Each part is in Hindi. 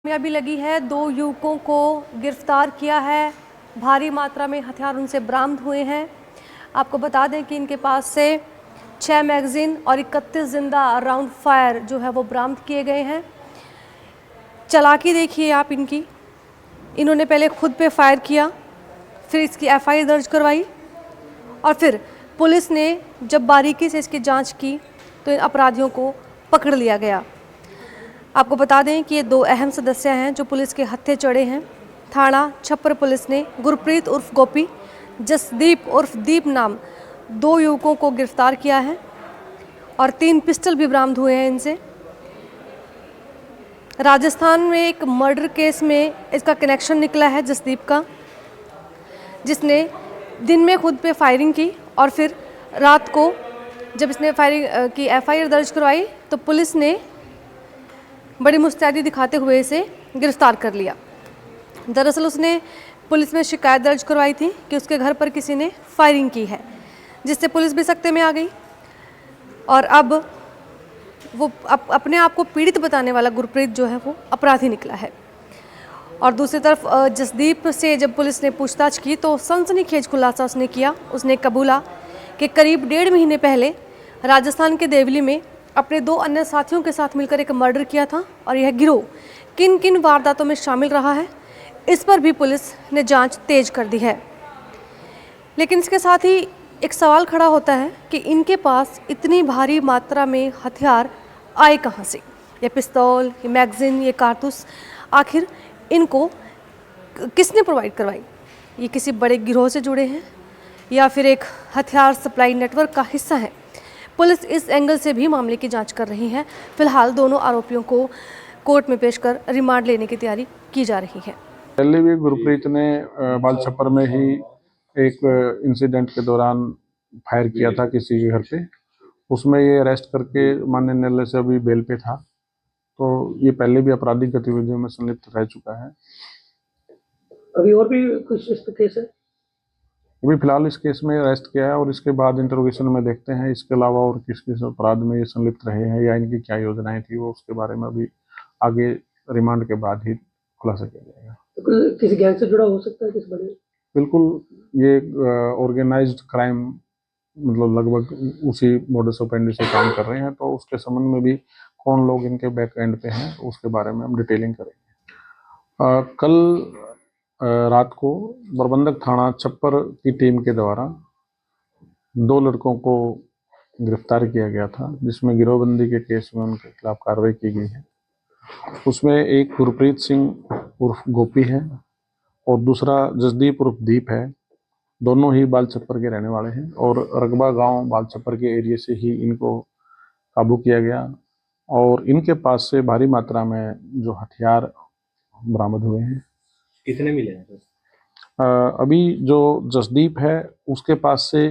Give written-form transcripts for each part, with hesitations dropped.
कामयाबी लगी है। 2 युवकों को गिरफ्तार किया है। भारी मात्रा में हथियार उनसे बरामद हुए हैं। आपको बता दें कि इनके पास से 6 मैगजीन और 31 जिंदा राउंड फायर जो है वो बरामद किए गए हैं। चालाकी देखिए आप इनकी। इन्होंने पहले खुद पे फायर किया, फिर इसकी एफआईआर दर्ज करवाई और फिर पुलिस ने जब बारीकी से इसकी जांच की तो इन अपराधियों को पकड़ लिया गया। आपको बता दें कि ये 2 अहम सदस्य हैं जो पुलिस के हत्थे चढ़े हैं। थाना छप्पर पुलिस ने गुरप्रीत उर्फ गोपी, जसदीप उर्फ दीप नाम 2 युवकों को गिरफ्तार किया है और 3 पिस्टल भी बरामद हुए हैं इनसे। राजस्थान में एक मर्डर केस में इसका कनेक्शन निकला है जसदीप का, जिसने दिन में खुद पे फायरिंग की और फिर रात को जब इसने फायरिंग की एफआईआर दर्ज करवाई तो पुलिस ने बड़ी मुस्तैदी दिखाते हुए इसे गिरफ्तार कर लिया। दरअसल उसने पुलिस में शिकायत दर्ज करवाई थी कि उसके घर पर किसी ने फायरिंग की है, जिससे पुलिस भी सख्ते में आ गई और अब वो अपने आप को पीड़ित बताने वाला गुरप्रीत जो है वो अपराधी निकला है। और दूसरी तरफ जसदीप से जब पुलिस ने पूछताछ की तो सनसनीखेज खुलासा उसने किया। उसने कबूला कि करीब 1.5 महीने पहले राजस्थान के देवली में अपने 2 अन्य साथियों के साथ मिलकर एक मर्डर किया था और यह गिरोह किन किन वारदातों में शामिल रहा है इस पर भी पुलिस ने जांच तेज कर दी है। लेकिन इसके साथ ही एक सवाल खड़ा होता है कि इनके पास इतनी भारी मात्रा में हथियार आए कहाँ से? ये पिस्तौल, ये मैगजीन, ये कारतूस, आखिर इनको किसने प्रोवाइड करवाई? ये किसी बड़े गिरोह से जुड़े हैं या फिर एक हथियार सप्लाई नेटवर्क का हिस्सा है? पुलिस इस एंगल से भी मामले की जांच कर रही है। फिलहाल दोनों आरोपियों को कोर्ट में पेश कर रिमांड लेने की तैयारी की जा रही है। पहले भी गुरप्रीत ने बाल छप्पर में ही एक इंसिडेंट के दौरान फायर किया था किसी के घर पे। उसमें ये अरेस्ट करके माननीय न्यायालय से अभी बेल पे था, तो ये पहले भी आपराधिक गतिविधियों में संलिप्त रह चुका है। अभी और भी कुछ इस केस है? अभी फिलहाल इस केस में अरेस्ट किया है और इसके बाद इंटरोगेशन में देखते हैं इसके अलावा और किस किस अपराध में ये संलिप्त रहे हैं या इनकी क्या योजनाएं थी, वो उसके बारे में अभी आगे रिमांड के बाद ही खुलासा किया जाएगा। तो किसी गैंग से जुड़ा हो सकता है किस बड़े? बिल्कुल, ये ऑर्गेनाइज्ड क्राइम मतलब लगभग उसी मोडस ऑपरेंडी से काम कर रहे हैं, तो उसके संबंध में भी कौन लोग इनके बैक एंड पे हैं उसके बारे में हम डिटेलिंग करेंगे। कल रात को प्रबंधक थाना छप्पर की टीम के द्वारा 2 लड़कों को गिरफ्तार किया गया था, जिसमें गिरोहबंदी के केस में उनके खिलाफ कार्रवाई की गई है। उसमें एक गुरप्रीत सिंह उर्फ गोपी है और दूसरा जसदीप उर्फ दीप है। दोनों ही बाल छप्पर के रहने वाले हैं और रकबा गांव बाल छप्पर के एरिया से ही इनको काबू किया गया और इनके पास से भारी मात्रा में जो हथियार बरामद हुए हैं। कितने मिले हैं सर? अभी जो जसदीप है उसके पास से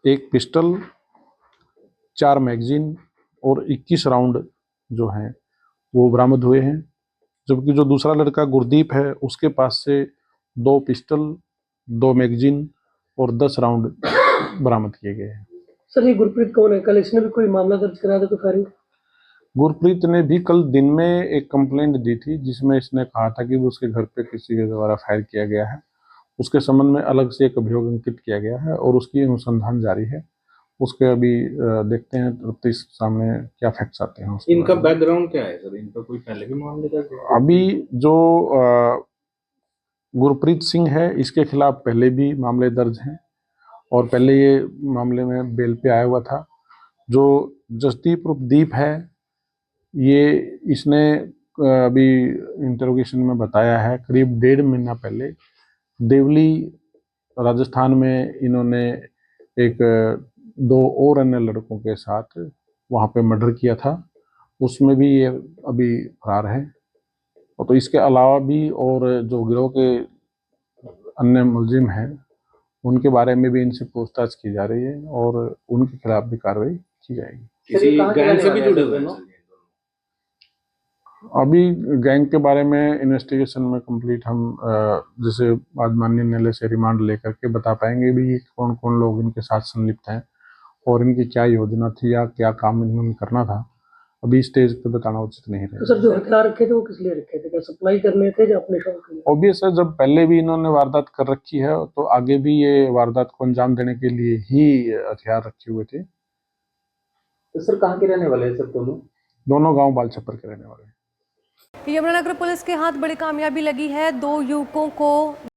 एक पिस्टल, 4 मैगजीन और 21 राउंड जो हैं वो बरामद हुए हैं, जबकि जो दूसरा लड़का गुरदीप है उसके पास से 2 पिस्टल, 2 मैगजीन और 10 राउंड बरामद किए गए हैं। सर ये गुरप्रीत कौन है? कल इसने भी कोई मामला दर्ज कराया था, तो फायरिंग? गुरप्रीत ने भी कल दिन में एक कंप्लेंट दी थी जिसमें इसने कहा था कि वो उसके घर पे किसी के द्वारा फायर किया गया है। उसके संबंध में अलग से एक अभियोग अंकित किया गया है और उसकी अनुसंधान जारी है। उसके अभी देखते हैं तफ्तीश सामने क्या फैक्ट्स आते हैं। इनका बैकग्राउंड क्या है सर? इनका कोई पहले भी मामले दर्ज है? अभी जो गुरप्रीत सिंह है इसके खिलाफ पहले भी मामले दर्ज हैं और पहले ये मामले में बेल पे आया हुआ था। जो जसदीप उर्फ दीप है ये इसने अभी इंटरोगेशन में बताया है करीब 1.5 महीना पहले देवली राजस्थान में इन्होंने एक 2 और अन्य लड़कों के साथ वहाँ पे मर्डर किया था। उसमें भी ये अभी फरार है। और तो इसके अलावा भी और जो गिरोह के अन्य मुलजिम हैं उनके बारे में भी इनसे पूछताछ की जा रही है और उनके खिलाफ भी कार्रवाई की जाएगी। किसी गैंग से भी जुड़े हुए हैं? अभी गैंग के बारे में इन्वेस्टिगेशन में कंप्लीट हम जैसे आज माननीय न्यायालय से रिमांड लेकर के बता पाएंगे भी कौन कौन लोग इनके साथ संलिप्त हैं और इनकी क्या योजना थी या क्या काम इन्होंने करना था। अभी स्टेज पे बताना उचित नहीं तो रहेगा। सर जो हथियार रखे थे वो किस लिए रखे थे, क्या सप्लाई करने थे या अपने शौक के लिए? ऑब्वियस है, जब पहले भी इन्होंने वारदात कर रखी है तो आगे भी ये वारदात को अंजाम देने के लिए ही हथियार रखे हुए थे। तो सर कहाँ के रहने वाले हैं सर दोनों गांव बाल छप्पर के रहने वाले हैं। यमुनानगर पुलिस के हाथ बड़ी कामयाबी लगी है। 2 युवकों को